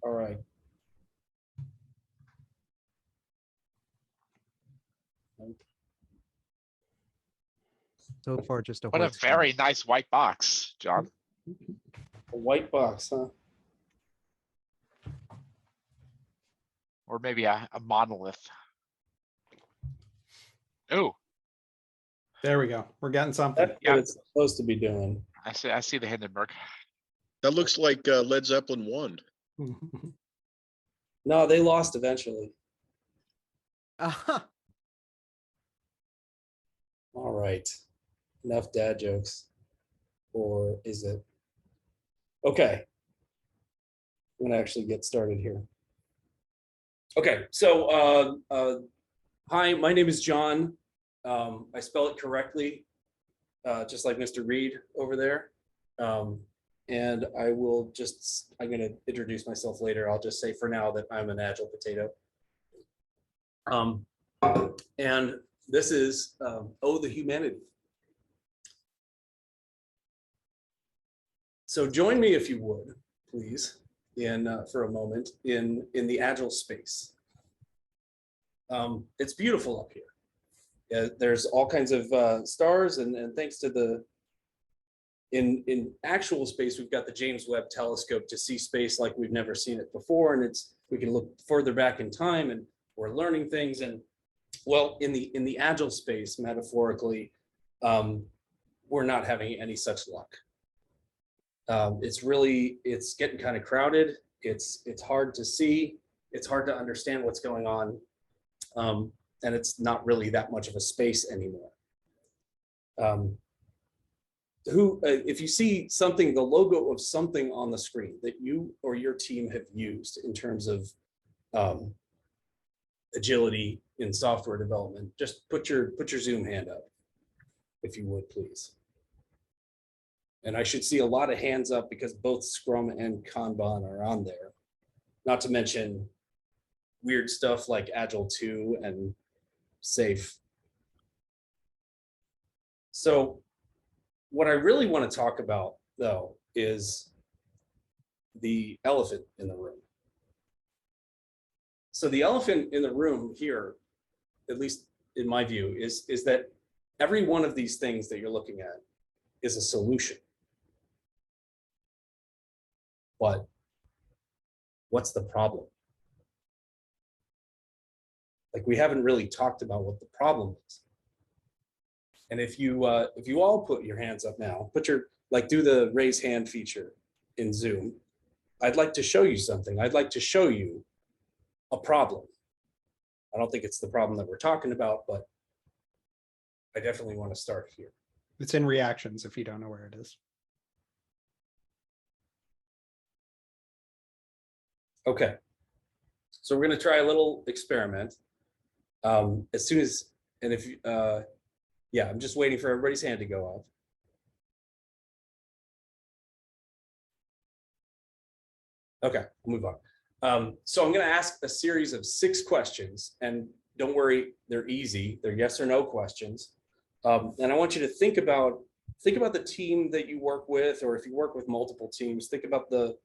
All right. So far, just a What a white screen. very nice white box, John. A white box, huh? Or maybe a monolith. Oh, There we go. We're getting something. That's Yeah. what it's supposed to be doing. I see the Hindenburg. That looks like Led Zeppelin 1. No, they lost eventually. Ah, All right. Enough dad jokes. Or is it? Okay. I'm gonna actually get started here. Okay, so hi, my name is John. I spell it correctly, just like Mr. Reed over there. And I'm gonna introduce myself later. I'll just say for now that I'm an Agile potato. And this is Oh, the Humanity. So join me, if you would, please, for a moment in the Agile space. It's beautiful up here. There's all kinds of stars, and thanks to the in actual space, we've got the James Webb Telescope to see space like we've never seen it before, and we can look further back in time, and we're learning things. And well, in the Agile space, metaphorically, we're not having any such luck. It's getting kind of crowded. It's hard to see. It's hard to understand what's going on. And it's not really that much of a space anymore. If you see something, the logo of something on the screen that you or your team have used in terms of agility in software development, just put your Zoom hand up, if you would, please. And I should see a lot of hands up because both Scrum and Kanban are on there. Not to mention weird stuff like Agile 2 and Safe. So what I really want to talk about, though, is the elephant in the room. So the elephant in the room here, at least in my view, is that every one of these things that you're looking at is a solution. But what's the problem? Like, we haven't really talked about what the problem is. And if you all put your hands up now, do the raise hand feature in Zoom. I'd like to show you something. I'd like to show you a problem. I don't think it's the problem that we're talking about, but I definitely want to start here. It's in reactions if you don't know where it is. Okay, so we're going to try a little experiment. Yeah, I'm just waiting for everybody's hand to go off. Okay, we'll move on. So I'm going to ask a series of 6 questions, and don't worry, they're easy. They're yes or no questions. And I want you to think about the team that you work with, or if you work with multiple teams, think about the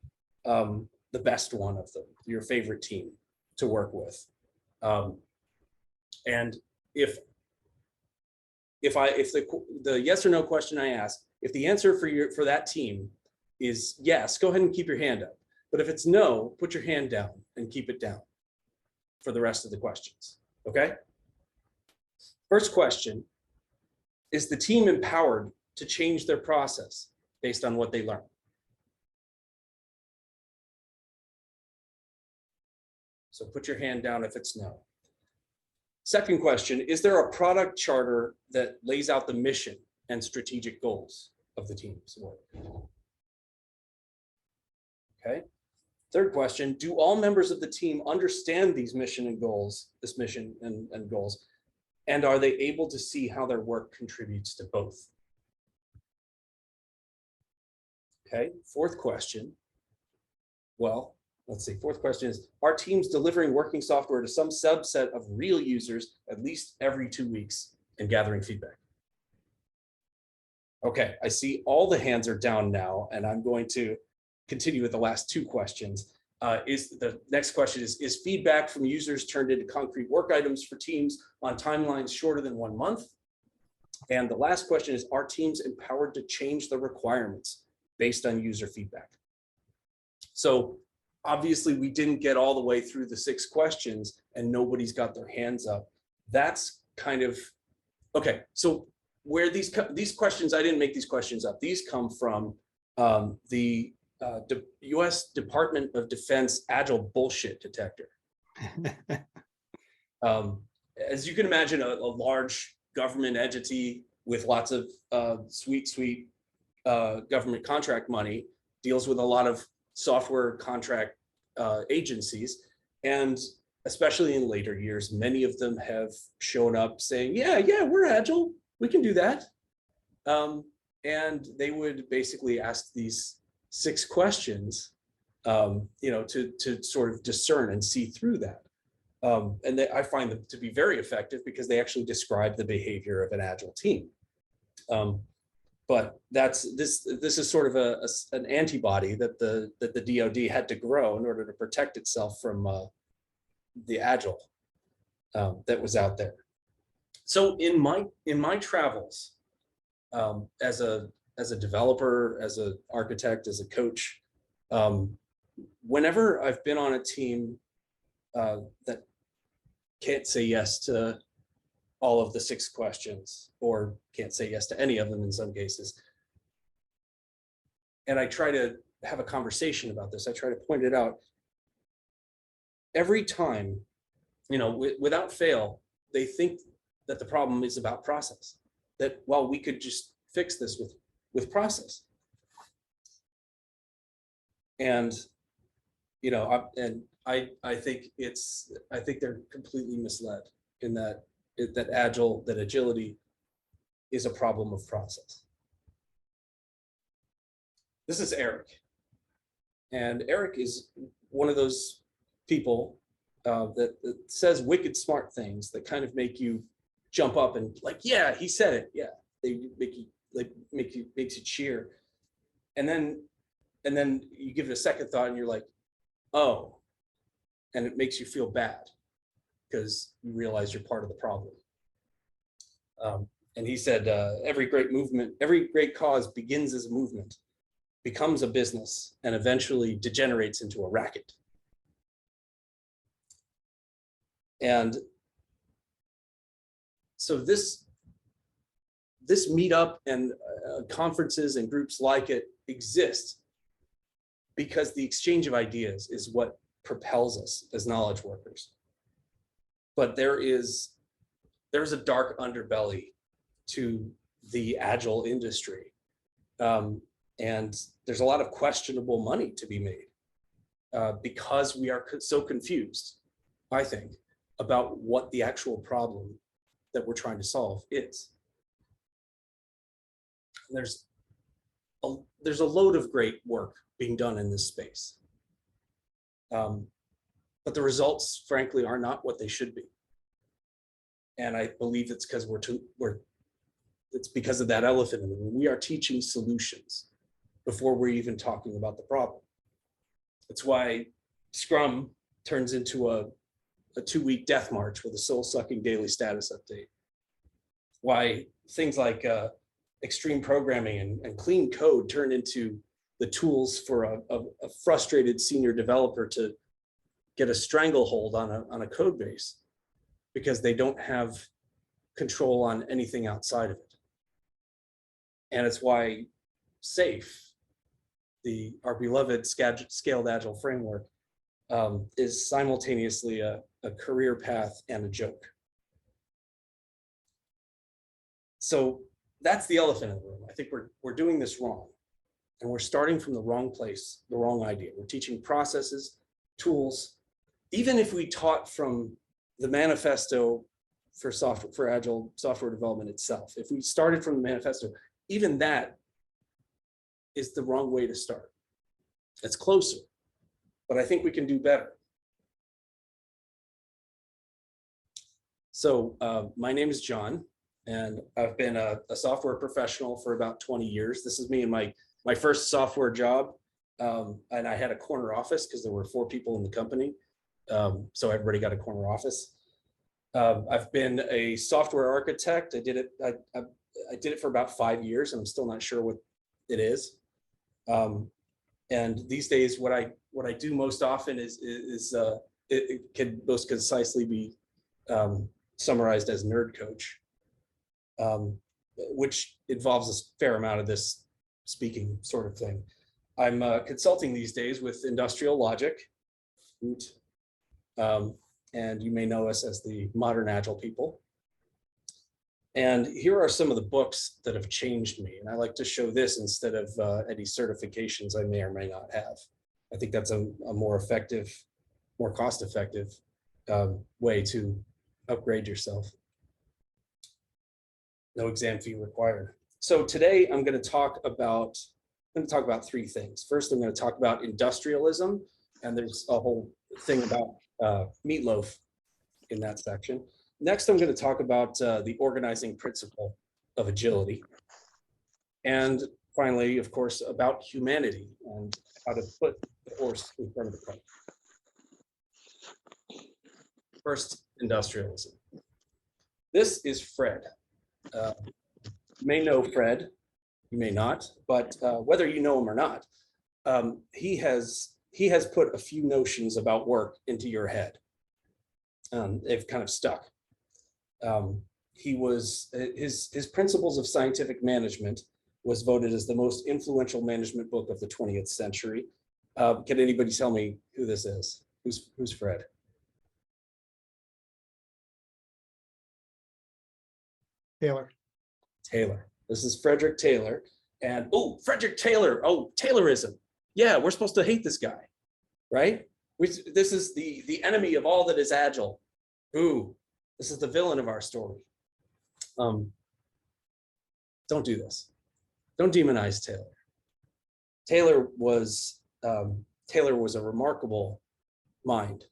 best one of them, your favorite team to work with. And if the yes or no question I ask, if the answer for that team is yes, go ahead and keep your hand up. But if it's no, put your hand down and keep it down for the rest of the questions. Okay? First question, is the team empowered to change their process based on what they learn? So put your hand down if it's no. Second question, is there a product charter that lays out the mission and strategic goals of the team's work? Okay. Third question, do all members of the team understand these mission and goals, this mission and goals, and are they able to see how their work contributes to both? Okay, fourth question. Well, let's see, fourth question is, are teams delivering working software to some subset of real users at least every 2 weeks and gathering feedback? Okay, I see all the hands are down now, and I'm going to continue with the last 2 questions. Is the next question is feedback from users turned into concrete work items for teams on timelines shorter than 1 month? And the last question is, are teams empowered to change the requirements based on user feedback? So obviously we didn't get all the way through the 6 questions and nobody's got their hands up. That's kind of, okay, so where these questions, I didn't make these questions up. These come from the US Department of Defense Agile bullshit detector. As you can imagine, a large government entity with lots of sweet government contract money deals with a lot of software contract agencies. And especially in later years, many of them have shown up saying, yeah, we're Agile, we can do that. And they would basically ask these 6 questions, to sort of discern and see through that. And I find them to be very effective because they actually describe the behavior of an Agile team. But this is sort of an antibody that the DoD had to grow in order to protect itself from the Agile that was out there. So in my travels, as a developer, as an architect, as a coach, whenever I've been on a team that can't say yes to all of the 6 questions, or can't say yes to any of them in some cases, and I try to have a conversation about this, I try to point it out, every time, without fail, they think that the problem is about process, that, well, we could just fix this with process. And I think they're completely misled in that agility is a problem of process. This is Eric, and Eric is one of those people that says wicked smart things that kind of make you jump up and like, yeah, he said it, yeah. They makes you cheer, and then you give it a second thought and you're like, oh, and it makes you feel bad because you realize you're part of the problem. And he said, every great cause begins as a movement, becomes a business, and eventually degenerates into a racket. And so this meetup and conferences and groups like it exist because the exchange of ideas is what propels us as knowledge workers. But there's a dark underbelly to the Agile industry. And there's a lot of questionable money to be made because we are so confused, I think, about what the actual problem that we're trying to solve is. There's a load of great work being done in this space. But the results, frankly, are not what they should be. And I believe it's because it's because of that elephant in the room. We are teaching solutions before we're even talking about the problem. That's why Scrum turns into a 2-week death march with a soul-sucking daily status update. Why things like extreme programming and clean code turn into the tools for a frustrated senior developer to get a stranglehold on a code base because they don't have control on anything outside of it. And it's why SAFe, our beloved scaled agile framework, is simultaneously a career path and a joke. So that's the elephant in the room. I think we're doing this wrong, and we're starting from the wrong place, the wrong idea. We're teaching processes, tools. Even if we taught from the manifesto for Agile software development itself, if we started from the manifesto, even that is the wrong way to start. It's closer, but I think we can do better. So my name is John, and I've been a software professional for about 20 years. This is me in my first software job. And I had a corner office because there were 4 people in the company. So everybody got a corner office. I've been a software architect. I did it for about 5 years. I'm still not sure what it is. And these days, what I do most often is it can most concisely be summarized as nerd coach, which involves a fair amount of this speaking sort of thing. I'm consulting these days with Industrial Logic, and you may know us as the Modern Agile people. And here are some of the books that have changed me. And I like to show this instead of any certifications I may or may not have. I think that's a more effective, more cost-effective way to upgrade yourself. No exam fee required. So today I'm going to talk about 3 things. First, I'm going to talk about industrialism, and there's a whole thing about meatloaf in that section. Next, I'm going to talk about the organizing principle of agility. And finally, of course, about humanity and how to put the horse in front of the cart. First, industrialism. This is Fred. You may know Fred, you may not, but whether you know him or not, he has put a few notions about work into your head. They've kind of stuck. His Principles of Scientific Management was voted as the most influential management book of the 20th century. Can anybody tell me who this is? Who's Fred? Taylor. Taylor. This is Frederick Taylor. And Frederick Taylor. Oh, Taylorism. Yeah, we're supposed to hate this guy, right? This is the enemy of all that is agile. Ooh, this is the villain of our story. Don't do this. Don't demonize Taylor. Taylor was a remarkable mind,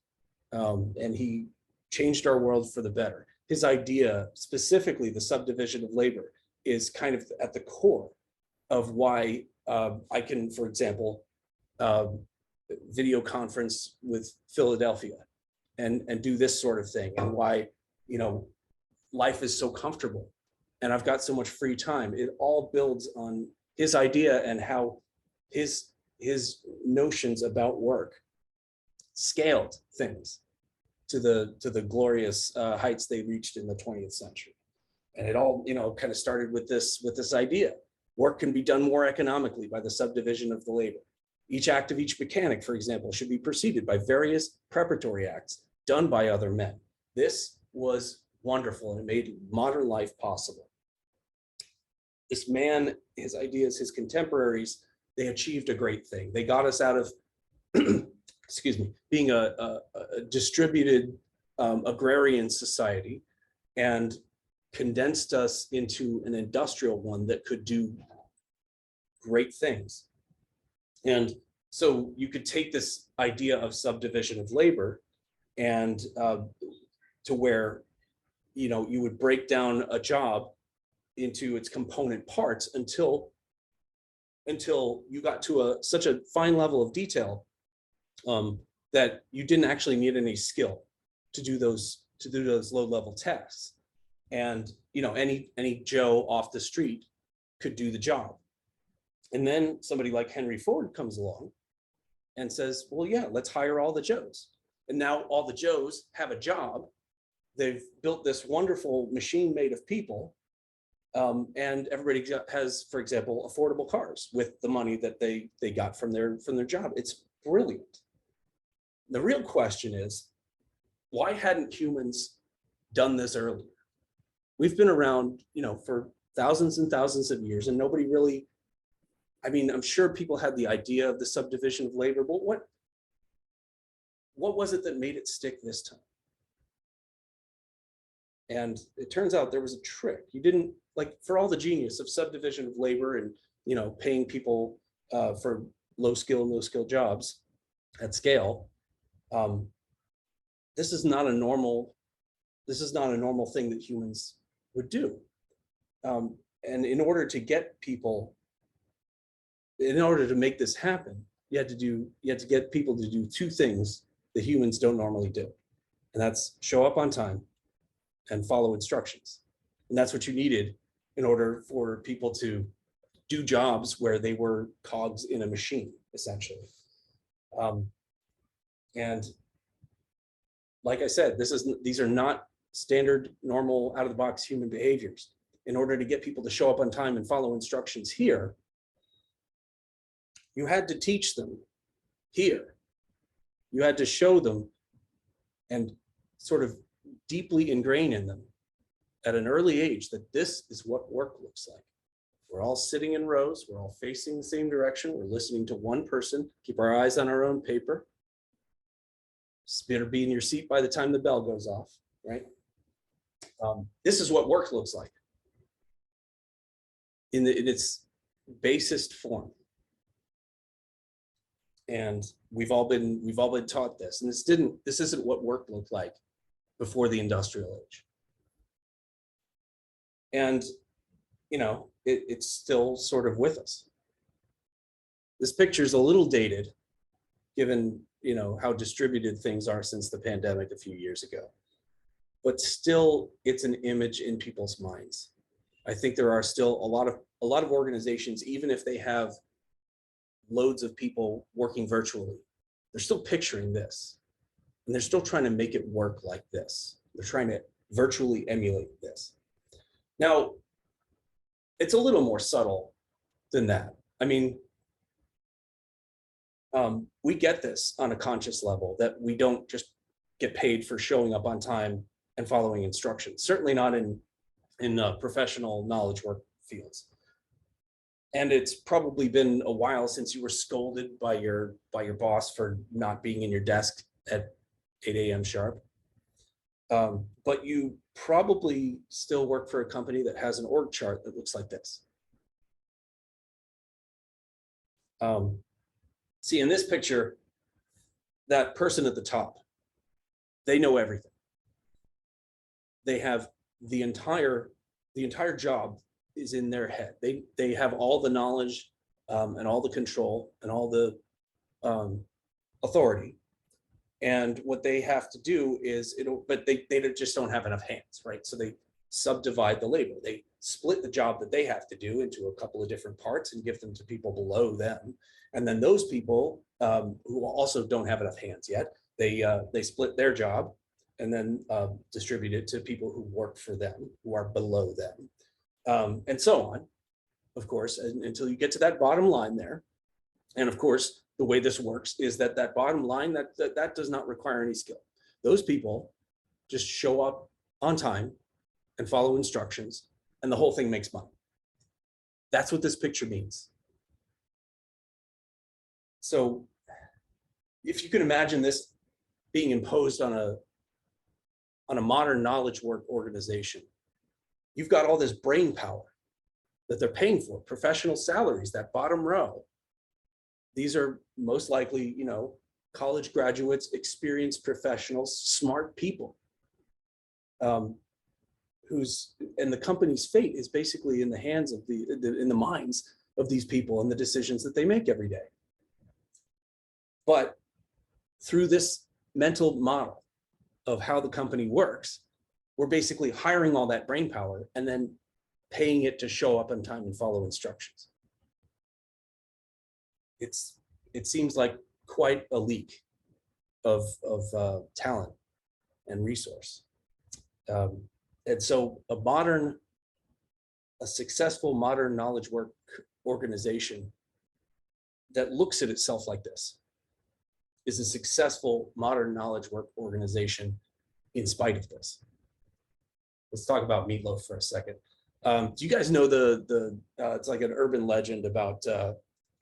and he changed our world for the better. His idea, specifically the subdivision of labor, is kind of at the core of why I can, for example, video conference with Philadelphia and do this sort of thing, and why, life is so comfortable and I've got so much free time. It all builds on his idea and how his notions about work scaled things to the glorious heights they reached in the 20th century. And it all, kind of started with this idea. Work can be done more economically by the subdivision of the labor. Each act of each mechanic, for example, should be preceded by various preparatory acts done by other men. This was wonderful, and it made modern life possible. This man, his ideas, his contemporaries, they achieved a great thing. They got us out of, excuse me, being a distributed agrarian society and condensed us into an industrial one that could do great things. And so you could take this idea of subdivision of labor and to where, you would break down a job into its component parts until you got to such a fine level of detail that you didn't actually need any skill to do those low-level tasks. And any Joe off the street could do the job. And then somebody like Henry Ford comes along and says, well, yeah, let's hire all the Joes. And now all the Joes have a job. They've built this wonderful machine made of people. And everybody has, for example, affordable cars with the money that they got from their job. It's brilliant. The real question is, why hadn't humans done this earlier? We've been around, for thousands and thousands of years, and nobody really, I'm sure people had the idea of the subdivision of labor, but what was it that made it stick this time? And it turns out there was a trick. You didn't, for all the genius of subdivision of labor and, paying people for low skill, no skill jobs at scale, this is not a normal thing that humans would do. And in order to make this happen, you had to get people to do two things that humans don't normally do. And that's show up on time and follow instructions. And that's what you needed in order for people to do jobs where they were cogs in a machine, essentially. And like I said, these are not standard, normal, out of the box human behaviors. In order to get people to show up on time and follow instructions here, you had to teach them here. You had to show them and sort of deeply ingrain in them at an early age that this is what work looks like. We're all sitting in rows. We're all facing the same direction. We're listening to one person. Keep our eyes on our own paper. Better be in your seat by the time the bell goes off, right? This is what work looks like in its basest form. And we've all been taught this. And this isn't what work looked like before the industrial age. And you know, it's still sort of with us. This picture is a little dated, given, you know, how distributed things are since the pandemic a few years ago. But still, it's an image in people's minds. I think there are still a lot of organizations, even if they have loads of people working virtually, they're still picturing this. And they're still trying to make it work like this. They're trying to virtually emulate this. Now, it's a little more subtle than that. I mean, we get this on a conscious level, that we don't just get paid for showing up on time and following instructions, certainly not in professional knowledge work fields. And it's probably been a while since you were scolded by your boss for not being in your desk at 8 a.m. sharp. But you probably still work for a company that has an org chart that looks like this. See, in this picture, that person at the top, they know everything. They have the entire job is in their head. They have all the knowledge and all the control and all the authority. And what they have to do is, but they just don't have enough hands, right? So they subdivide the labor. They split the job that they have to do into a couple of different parts and give them to people below them. And then those people who also don't have enough hands yet, they split their job and then distribute it to people who work for them, who are below them, and so on, of course, until you get to that bottom line there. And of course, the way this works is that bottom line, that does not require any skill. Those people just show up on time and follow instructions, and the whole thing makes money. That's what this picture means. So if you can imagine this being imposed on a modern knowledge work organization, you've got all this brain power that they're paying for, professional salaries, that bottom row. These are most likely, you know, college graduates, experienced professionals, smart people, and the company's fate is basically in the hands of in the minds of these people and the decisions that they make every day. But through this mental model of how the company works, we're basically hiring all that brain power and then paying it to show up on time and follow instructions. It seems like quite a leak of talent and resource. And so a successful modern knowledge work organization that looks at itself like this is a successful modern knowledge work organization in spite of this. Let's talk about meatloaf for a second. Do you guys know it's like an urban legend about a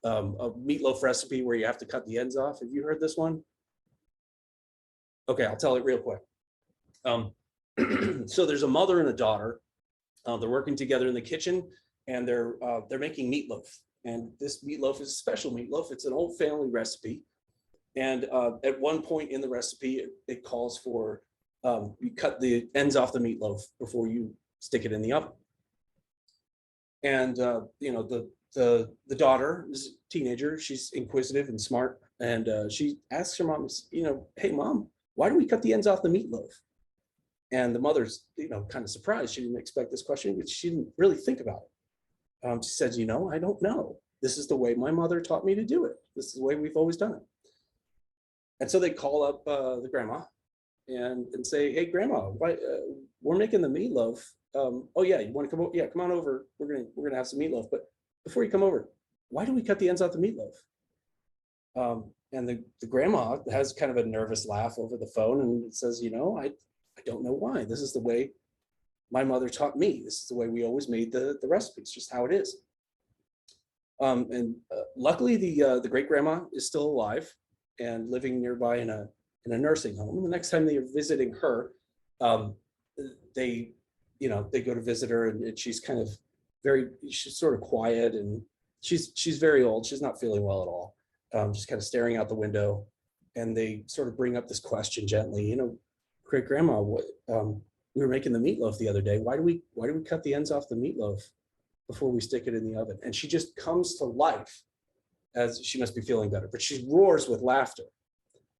meatloaf recipe where you have to cut the ends off? Have you heard this one? Okay, I'll tell it real quick. So there's a mother and a daughter. They're working together in the kitchen, and they're making meatloaf. And this meatloaf is a special meatloaf. It's an old family recipe. And at one point in the recipe, it calls for you cut the ends off the meatloaf before you stick it in the oven. And you know, the the daughter is a teenager. She's inquisitive and smart, and she asks her mom, hey mom, why do we cut the ends off the meatloaf? And the mother's, kind of surprised. She didn't expect this question, but she didn't really think about it. She says, I don't know. This is the way my mother taught me to do it. This is the way we've always done it. And so they call up the grandma and say, hey grandma, why, we're making the meatloaf. Oh yeah, you want to come over? Yeah, come on over. We're gonna have some meatloaf. But before you come over, why do we cut the ends off the meatloaf? And the grandma has kind of a nervous laugh over the phone and says, I don't know why. This is the way my mother taught me. This is the way we always made the recipe. It's just how it is. And luckily, the great grandma is still alive and living nearby in a nursing home. And the next time they are visiting her, they go to visit her, and she's kind of she's sort of quiet, and she's very old. She's not feeling well at all. Just kind of staring out the window, and they sort of bring up this question gently. Great grandma, we were making the meatloaf the other day. Why do we cut the ends off the meatloaf before we stick it in the oven? And she just comes to life, as she must be feeling better, but she roars with laughter,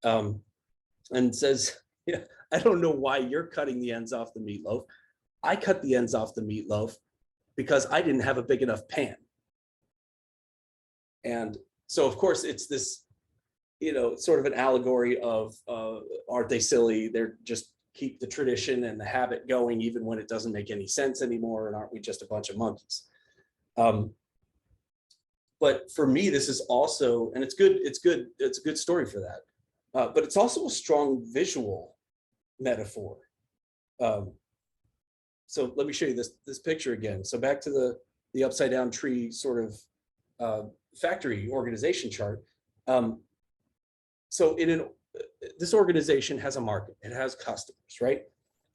and says, yeah, I don't know why you're cutting the ends off the meatloaf. I cut the ends off the meatloaf because I didn't have a big enough pan. And so, of course, it's this, sort of an allegory of, aren't they silly? They're just keep the tradition and the habit going, even when it doesn't make any sense anymore. And aren't we just a bunch of monkeys? But for me, this is also, and it's a good story for that. But it's also a strong visual metaphor. So let me show you this picture again. So back to the upside down tree sort of factory organization chart. So this organization has a market. It has customers, right?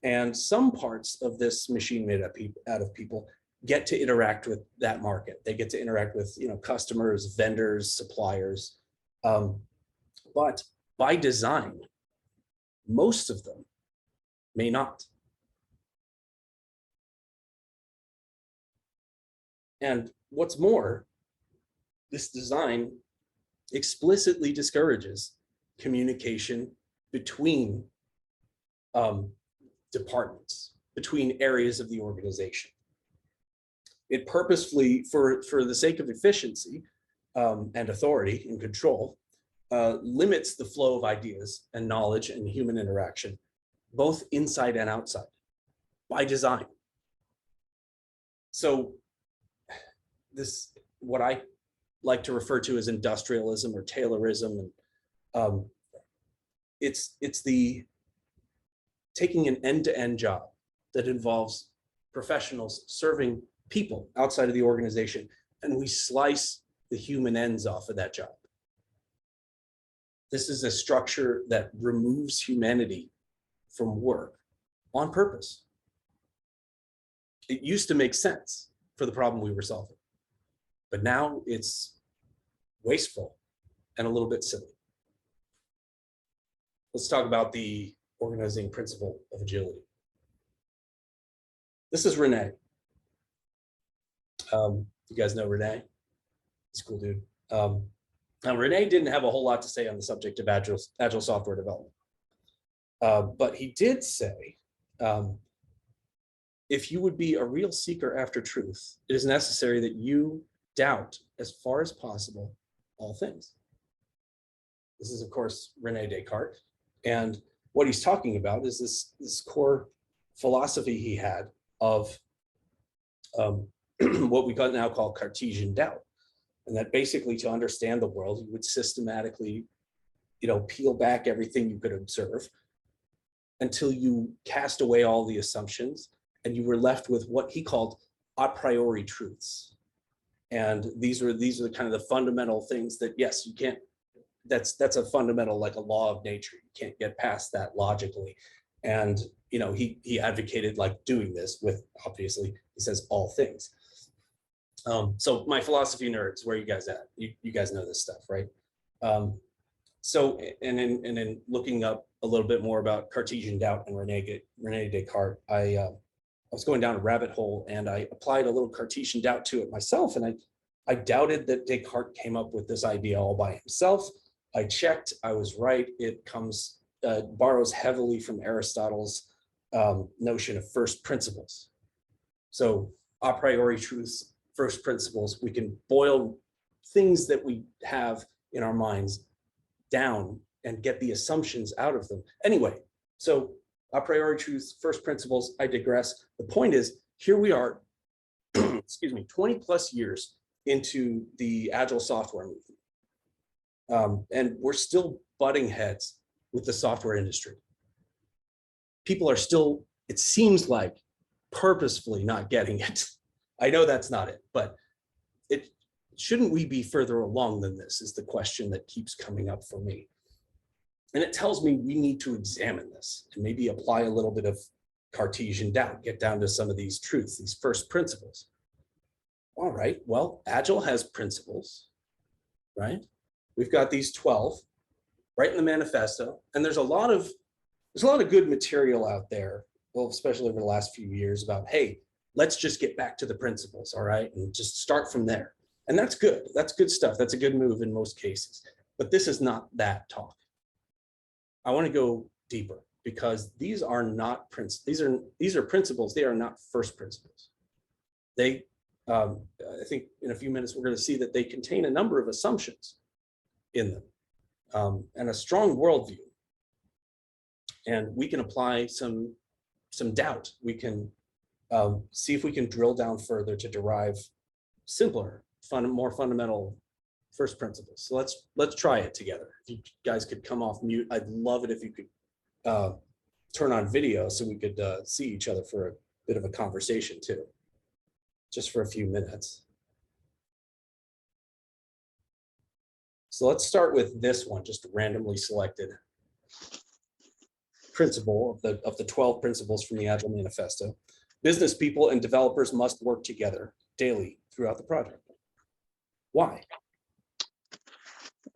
And some parts of this machine made out of people get to interact with that market. They get to interact with customers, vendors, suppliers. But by design, most of them may not. And what's more, this design explicitly discourages communication between departments, between areas of the organization. It purposefully, for the sake of efficiency and authority and control, limits the flow of ideas and knowledge and human interaction, both inside and outside, by design. So this, what I like to refer to as industrialism or Taylorism, and it's the taking an end-to-end job that involves professionals serving people outside of the organization, and we slice the human ends off of that job. This is a structure that removes humanity from work on purpose. It used to make sense for the problem we were solving, but now it's wasteful and a little bit silly. Let's talk about the organizing principle of agility. This is Renee. You guys know Renee? He's a cool dude. Now, Renee didn't have a whole lot to say on the subject of agile software development. But he did say, if you would be a real seeker after truth, it is necessary that you doubt as far as possible all things. This is, of course, Rene Descartes. And what he's talking about is this core philosophy he had of what we now call Cartesian doubt. And that basically, to understand the world, you would systematically, peel back everything you could observe until you cast away all the assumptions and you were left with what he called a priori truths. And these are the kind of the fundamental things that, yes, you can't, that's a fundamental, like a law of nature. You can't get past that logically. And, he advocated like doing this with, obviously, he says all things. So my philosophy nerds, where are you guys at? You guys know this stuff, right? So, and in looking up a little bit more about Cartesian doubt and Rene Descartes, I was going down a rabbit hole and I applied a little Cartesian doubt to it myself. And I doubted that Descartes came up with this idea all by himself. I checked, I was right. It borrows heavily from Aristotle's notion of first principles. So a priori truths, first principles, we can boil things that we have in our minds down and get the assumptions out of them. Anyway, so a priori truths, first principles, I digress. The point is, here we are, excuse me, 20 plus years into the agile software movement. And we're still butting heads with the software industry. People are still, it seems like, purposefully not getting it. I know that's not it, but shouldn't we be further along than this is the question that keeps coming up for me. And it tells me we need to examine this and maybe apply a little bit of Cartesian doubt, get down to some of these truths, these first principles. All right, well, Agile has principles, right? We've got these 12 right in the manifesto, and there's a lot of good material out there, well, especially over the last few years about, hey, let's just get back to the principles, all right, and just start from there. And that's good. That's good stuff. That's a good move in most cases. But this is not that talk. I want to go deeper because these are not these are principles. They are not first principles. They, I think in a few minutes, we're going to see that they contain a number of assumptions in them and a strong worldview. And we can apply some doubt. We can see if we can drill down further to derive simpler, more fundamental first principles. So let's try it together. If you guys could come off mute, I'd love it if you could turn on video so we could see each other for a bit of a conversation too, just for a few minutes. So let's start with this one, just randomly selected principle of the 12 principles from the Agile Manifesto. Business people and developers must work together daily throughout the project. Why?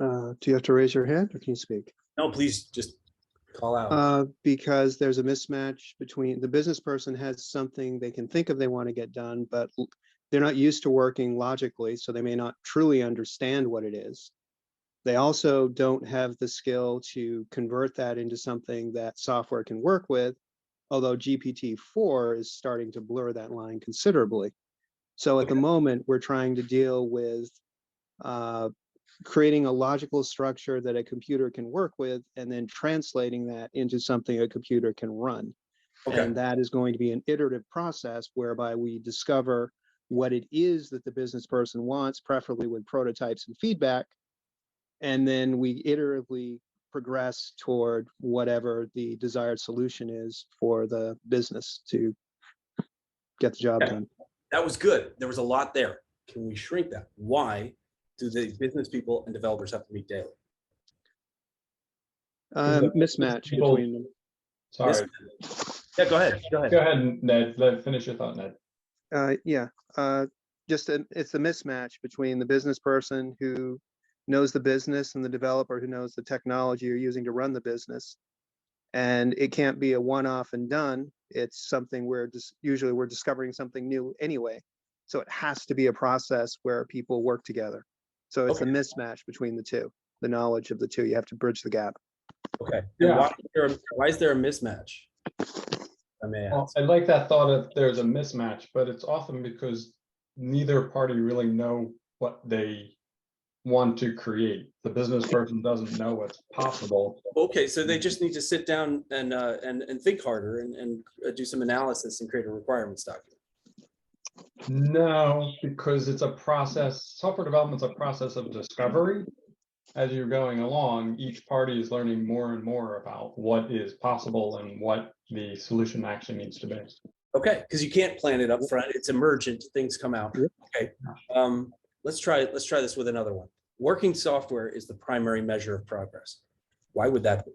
Do you have to raise your hand or can you speak? No, please just call out. Because there's a mismatch between the business person has something they can think of they want to get done, but they're not used to working logically, so they may not truly understand what it is. They also don't have the skill to convert that into something that software can work with, although GPT-4 is starting to blur that line considerably. So at the moment, we're trying to deal with creating a logical structure that a computer can work with and then translating that into something a computer can run. Okay. And that is going to be an iterative process whereby we discover what it is that the business person wants, preferably with prototypes and feedback. And then we iteratively progress toward whatever the desired solution is for the business to get the job done. That was good. There was a lot there. Can we shrink that? Why do the business people and developers have to meet daily? Mismatch between them. Sorry. Yeah, go ahead. Go ahead. Go ahead, Ned. Finish your thought, Ned. It's a mismatch between the business person who knows the business and the developer who knows the technology you're using to run the business. And it can't be a one-off and done. It's something where usually we're discovering something new anyway. So it has to be a process where people work together. So it's a mismatch between the two, the knowledge of the two. You have to bridge the gap. Okay. Yeah. Why is there a mismatch? I may Well, ask. I like that thought of there's a mismatch, but it's often because neither party really know what they want to create. The business person doesn't know what's possible. Okay, so they just need to sit down and think harder and do some analysis and create a requirements document. No, because it's a process. Software development's a process of discovery. As you're going along, each party is learning more and more about what is possible and what the solution actually needs to be. Okay, because you can't plan it up front. It's emergent. Things come out. Okay. Let's try this with another one. Working software is the primary measure of progress. Why would that be?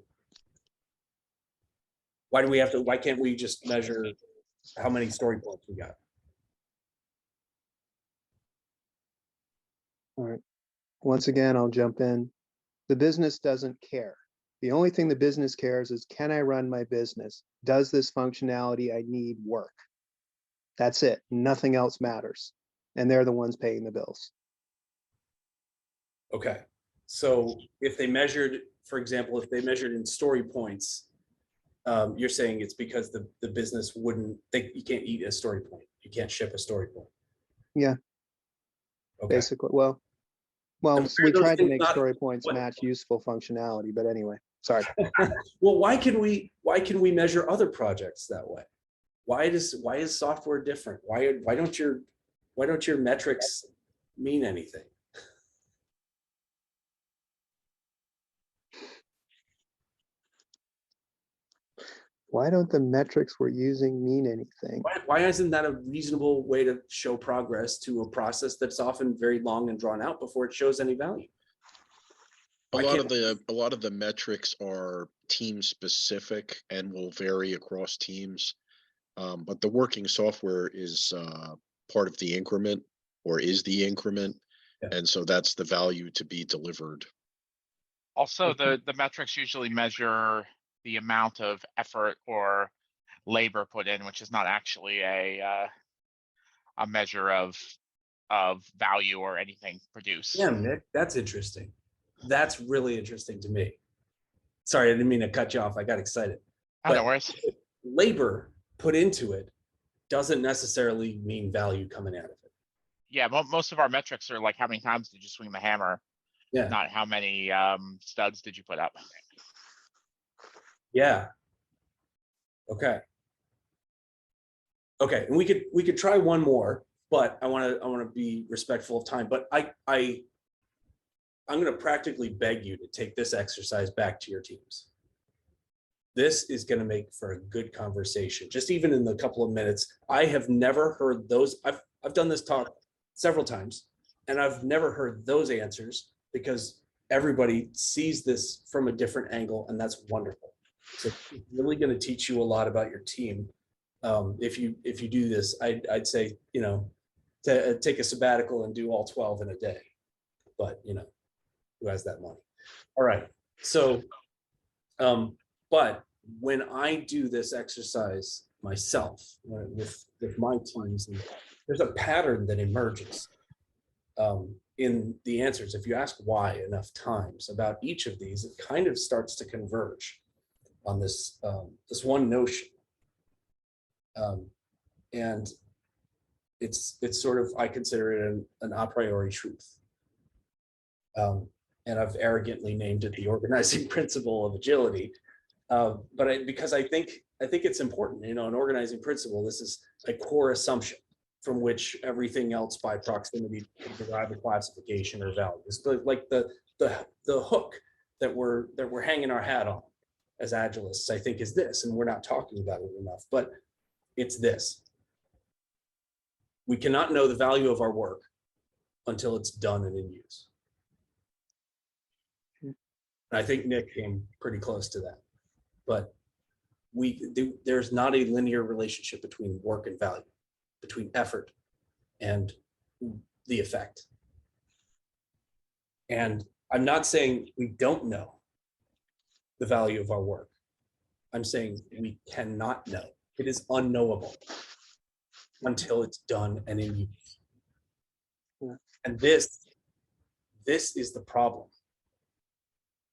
Why can't we just measure how many story points we got? All right. Once again, I'll jump in. The business doesn't care. The only thing the business cares is, can I run my business? Does this functionality I need work? That's it. Nothing else matters. And they're the ones paying the bills. Okay, so if they measured, for example, if they measured in story points, you're saying it's because the business wouldn't think you can't eat a story point. You can't ship a story point. Yeah. Okay. Basically. Well, And so why we are those tried to things make not- story points what- match useful functionality, but anyway, sorry. Well, why can we measure other projects that way? Why is software different? Why don't your metrics mean anything? Why don't the metrics we're using mean anything? Why isn't that a reasonable way to show progress to a process that's often very long and drawn out before it shows any value? A Why lot can't- of the metrics are team specific and will vary across teams. But the working software is part of the increment, or is the increment. Yeah. And so that's the value to be delivered. Also, the metrics usually measure the amount of effort or labor put in, which is not actually a measure of value or anything produced. Yeah, Nick, that's interesting. That's really interesting to me. Sorry, I didn't mean to cut you off. I got excited. Oh, no But worries. labor put into it doesn't necessarily mean value coming out of it. Yeah, most of our metrics are like how many times did you swing the hammer, Yeah, not how many studs did you put up. yeah. Okay. Okay, and we could try one more, but I want to be respectful of time. But I'm going to practically beg you to take this exercise back to your teams. This is going to make for a good conversation. Just even in the couple of minutes, I have never heard those. I've done this talk several times, and I've never heard those answers because everybody sees this from a different angle, and that's wonderful. So it's really going to teach you a lot about your team. If you do this, I'd say, to take a sabbatical and do all 12 in a day, but who has that money? All right. So, but when I do this exercise myself with my teams, there's a pattern that emerges in the answers. If you ask why enough times about each of these, it kind of starts to converge on this one notion. And it's sort of, I consider it an a priori truth. And I've arrogantly named it the organizing principle of agility. Because I think it's important, an organizing principle. This is a core assumption from which everything else by proximity can derive a classification or value. It's like the hook that we're hanging our hat on as agilists, I think, is this, and we're not talking about it enough, but it's this. We cannot know the value of our work until it's done and in use. And I think Nick came pretty close to that, but there's not a linear relationship between work and value, between effort and the effect. And I'm not saying we don't know the value of our work. I'm saying we cannot know. It is unknowable until it's done and in use. Yeah. And this is the problem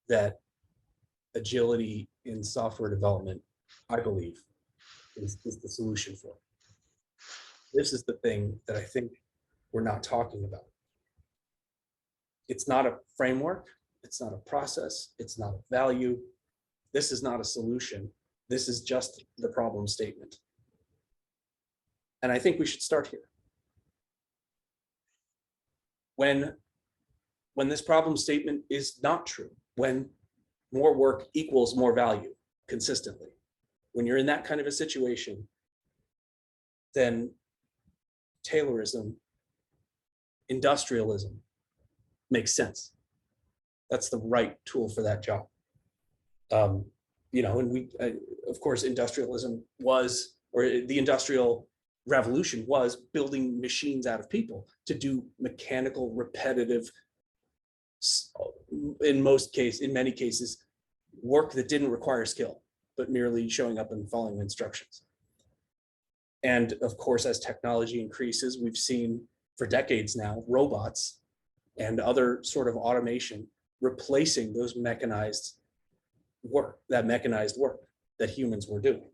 that agility in software development, I believe, is the solution for. This is the thing that I think we're not talking about. It's not a framework. It's not a process. It's not a value. This is not a solution. This is just the problem statement. And I think we should start here. When this problem statement is not true, when more work equals more value consistently, when you're in that kind of a situation, then Taylorism, industrialism makes sense. That's the right tool for that job. And we, of course, industrialism was, or the industrial revolution was building machines out of people to do mechanical, repetitive, in many cases, work that didn't require skill, but merely showing up and following instructions. And of course, as technology increases, we've seen for decades now, robots and other sort of automation replacing those mechanized work that humans were doing.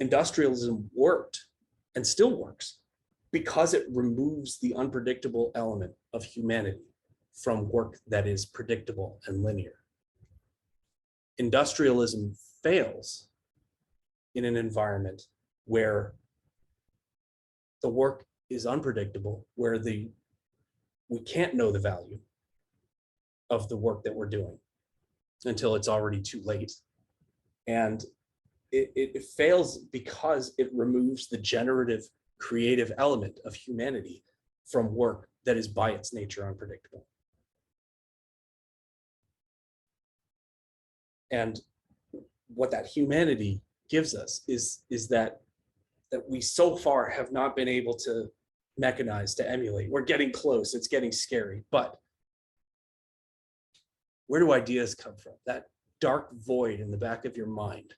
Industrialism worked and still works because it removes the unpredictable element of humanity from work that is predictable and linear. Industrialism fails in an environment where the work is unpredictable, where we can't know the value of the work that we're doing until it's already too late. And it fails because it removes the generative, creative element of humanity from work that is by its nature unpredictable. And what that humanity gives us is that we so far have not been able to mechanize, to emulate. We're getting close, it's getting scary, but where do ideas come from? That dark void in the back of your mind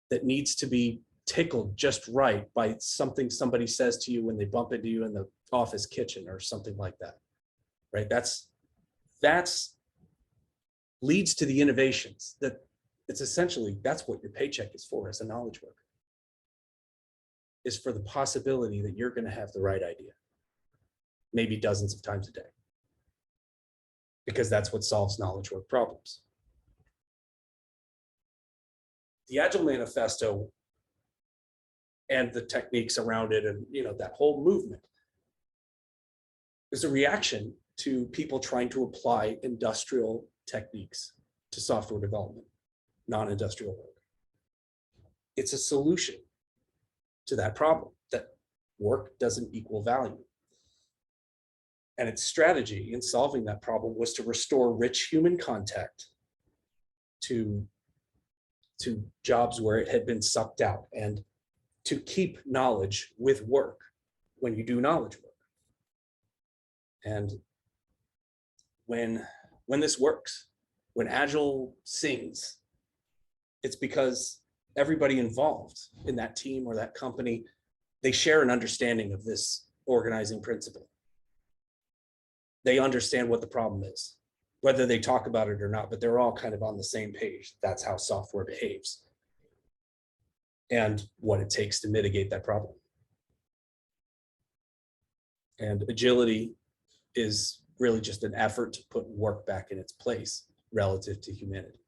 that needs to be tickled just right by something somebody says to you when they bump into you in the office kitchen or something like that, right? That's leads to the innovations that it's essentially, that's what your paycheck is for as a knowledge worker, is for the possibility that you're going to have the right idea, maybe dozens of times a day, because that's what solves knowledge work problems. The Agile Manifesto and the techniques around it, and that whole movement, is a reaction to people trying to apply industrial techniques to software development, non-industrial work. It's a solution to that problem, that work doesn't equal value. And its strategy in solving that problem was to restore rich human contact to jobs where it had been sucked out, and to keep knowledge with work when you do knowledge work. And when this works, when Agile sings, it's because everybody involved in that team or that company, they share an understanding of this organizing principle. They understand what the problem is, whether they talk about it or not, but they're all kind of on the same page. That's how software behaves and what it takes to mitigate that problem. And agility is really just an effort to put work back in its place relative to humanity,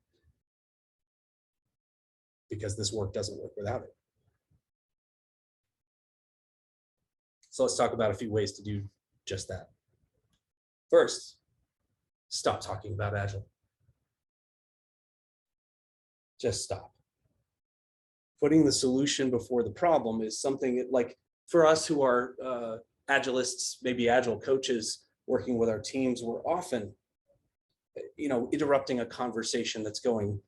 because this work doesn't work without it. So let's talk about a few ways to do just that. First, stop talking about Agile. Just stop. Putting the solution before the problem is something like, for us who are Agilists, maybe Agile coaches working with our teams, we're often, interrupting a conversation that's going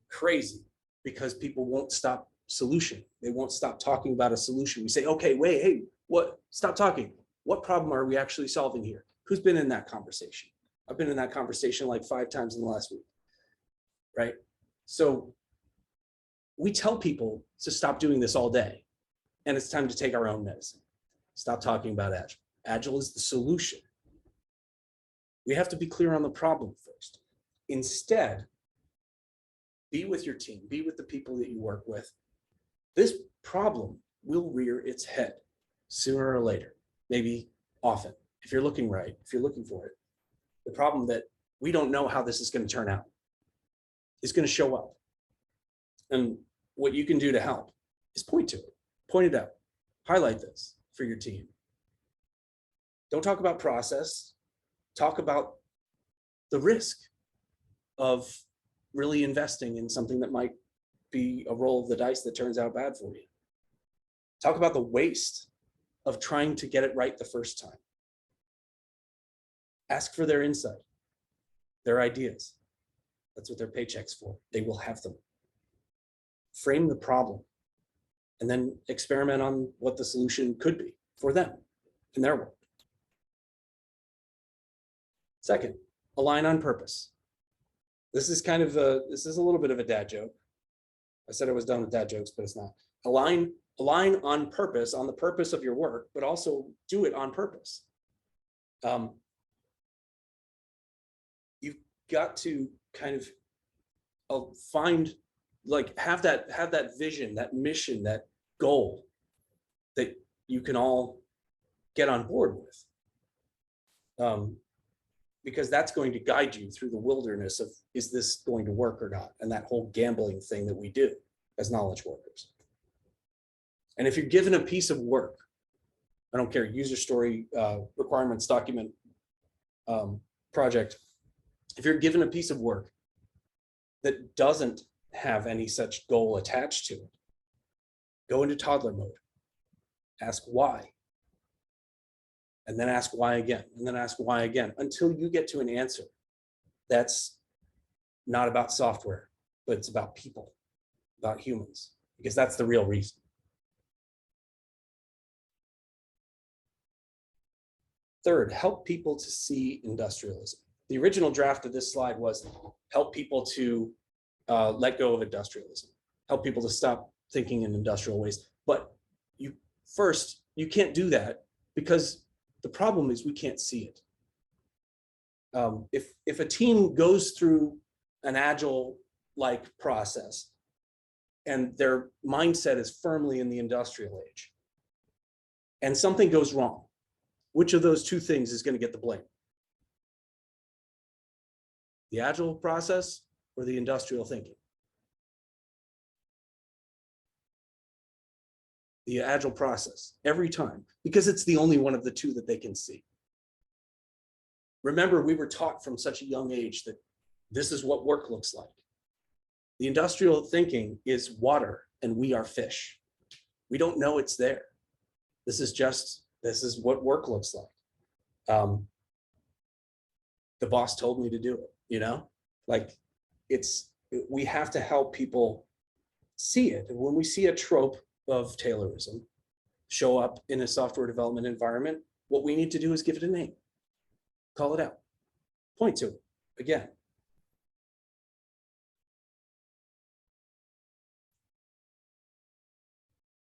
crazy because people won't stop solution. They won't stop talking about a solution. We say, okay, wait, hey, what? Stop talking. What problem are we actually solving here? Who's been in that conversation? I've been in that conversation like 5 times in the last week, right? So we tell people to stop doing this all day, and it's time to take our own medicine. Stop talking about Agile. Agile is the solution. We have to be clear on the problem first. Instead, be with your team, be with the people that you work with. This problem will rear its head sooner or later, maybe often, if you're looking right, if you're looking for it. The problem that we don't know how this is going to turn out is going to show up. And what you can do to help is point to it, point it out, highlight this for your team. Don't talk about process, talk about the risk of really investing in something that might be a roll of the dice that turns out bad for you. Talk about the waste of trying to get it right the first time. Ask for their insight, their ideas. That's what their paycheck's for. They will have them. Frame the problem, and then experiment on what the solution could be for them in their work. Second, align on purpose. This is kind of a little bit of a dad joke. I said I was done with dad jokes, but it's not. Align on purpose, on the purpose of your work, but also do it on purpose. got to kind of find, like, have that vision, that mission, that goal that you can all get on board with. Because that's going to guide you through the wilderness of, is this going to work or not? And that whole gambling thing that we do as knowledge workers. And if you're given a piece of work, I don't care, user story, requirements document, project, if you're given a piece of work that doesn't have any such goal attached to it, go into toddler mode, ask why, and then ask why again, and then ask why again, until you get to an answer that's not about software, but it's about people, about humans, because that's the real reason. Third, help people to see industrialism. The original draft of this slide was help people to let go of industrialism, help people to stop thinking in industrial ways. But you can't do that because the problem is we can't see it. If a team goes through an agile-like process and their mindset is firmly in the industrial age, and something goes wrong, which of those two things is going to get the blame? The agile process or the industrial thinking? The agile process, every time, because it's the only one of the two that they can see. Remember, we were taught from such a young age that this is what work looks like. The industrial thinking is water and we are fish. We don't know it's there. This is what work looks like. The boss told me to do it, you know? Like, we have to help people see it. And when we see a trope of Taylorism show up in a software development environment, what we need to do is give it a name, call it out, point to it again.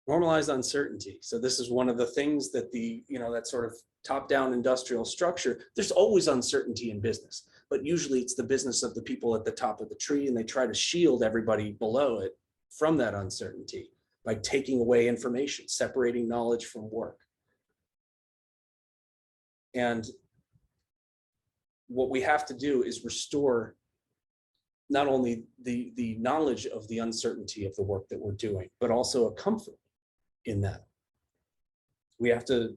Normalize uncertainty. So this is one of the things that that sort of top-down industrial structure, there's always uncertainty in business, but usually it's the business of the people at the top of the tree, and they try to shield everybody below it from that uncertainty by taking away information, separating knowledge from work. And what we have to do is restore not only the knowledge of the uncertainty of the work that we're doing, but also a comfort in that. We have to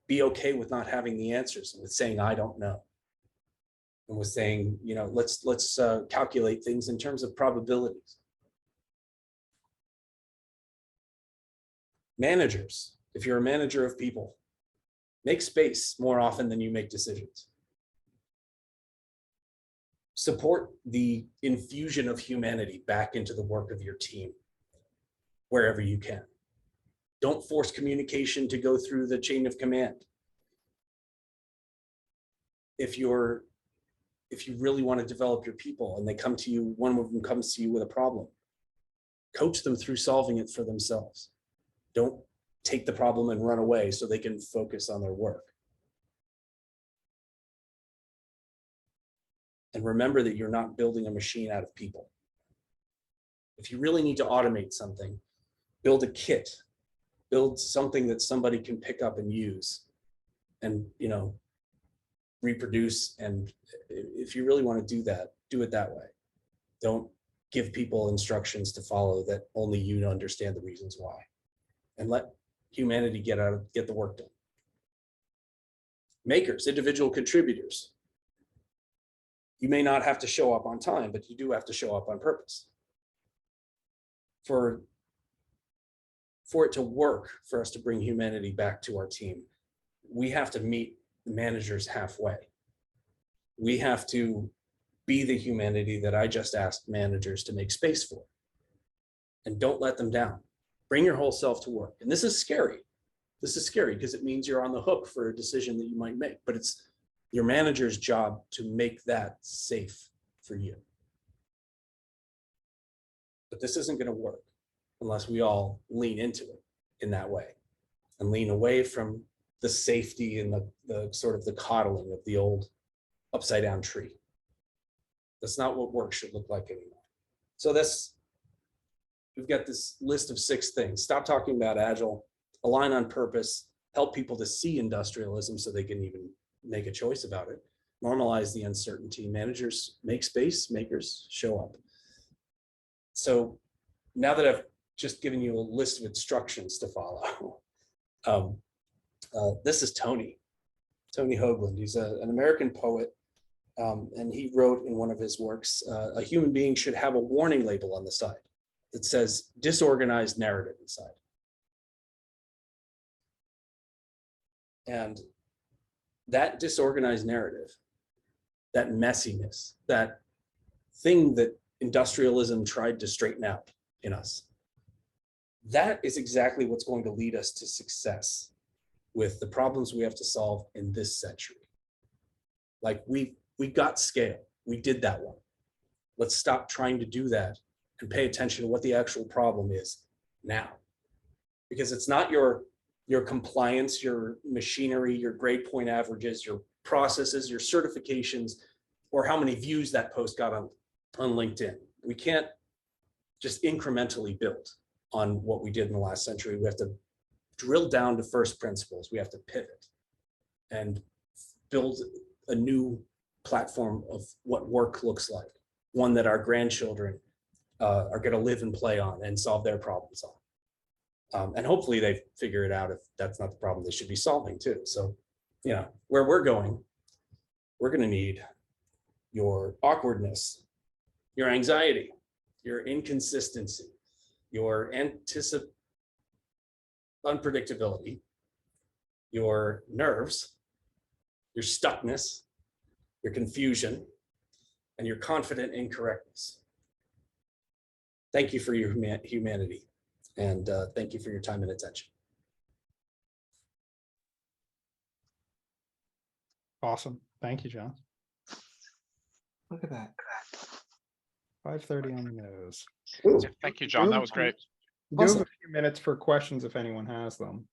be okay with not having the answers, and with saying, I don't know. And with saying, let's calculate things in terms of probabilities. Managers, if you're a manager of people, make space more often than you make decisions. Support the infusion of humanity back into the work of your team wherever you can. Don't force communication to go through the chain of command. If you really want to develop your people and they come to you, one of them comes to you with a problem, coach them through solving it for themselves. Don't take the problem and run away so they can focus on their work. And remember that you're not building a machine out of people. If you really need to automate something, build a kit, build something that somebody can pick up and use and, reproduce. And if you really want to do that, do it that way. Don't give people instructions to follow that only you understand the reasons why, and let humanity get the work done. Makers, individual contributors. You may not have to show up on time, but you do have to show up on purpose. For it to work, for us to bring humanity back to our team, we have to meet the managers halfway. We have to be the humanity that I just asked managers to make space for. And don't let them down. Bring your whole self to work. And this is scary. This is scary because it means you're on the hook for a decision that you might make, but it's your manager's job to make that safe for you. But this isn't going to work unless we all lean into it in that way and lean away from the safety and the sort of the coddling of the old upside down tree. That's not what work should look like anymore. So we've got this list of 6 things. Stop talking about Agile, align on purpose, help people to see industrialism so they can even make a choice about it, normalize the uncertainty, managers make space, makers show up. So now that I've just given you a list of instructions to follow, this is Tony Hoagland. He's an American poet, and he wrote in one of his works, a human being should have a warning label on the side that says disorganized narrative inside. And that disorganized narrative, that messiness, that thing that industrialism tried to straighten out in us, that is exactly what's going to lead us to success with the problems we have to solve in this century. Like we got scale, we did that one. Let's stop trying to do that and pay attention to what the actual problem is now. Because it's not your compliance, your machinery, your grade point averages, your processes, your certifications, or how many views that post got on LinkedIn. We can't just incrementally build on what we did in the last century. We have to drill down to first principles. We have to pivot and build a new platform of what work looks like, one that our grandchildren are going to live and play on and solve their problems on. And hopefully they figure it out if that's not the problem they should be solving too. So, where we're going to need your awkwardness, your anxiety, your inconsistency, your unpredictability, your nerves, your stuckness, your confusion, and your confident incorrectness. Thank you for your humanity, and thank you for your time and attention. Awesome. Thank you, John. Look at that. 5:30 on the nose. Thank you, John. That was great. We do have a few minutes for questions if anyone has them.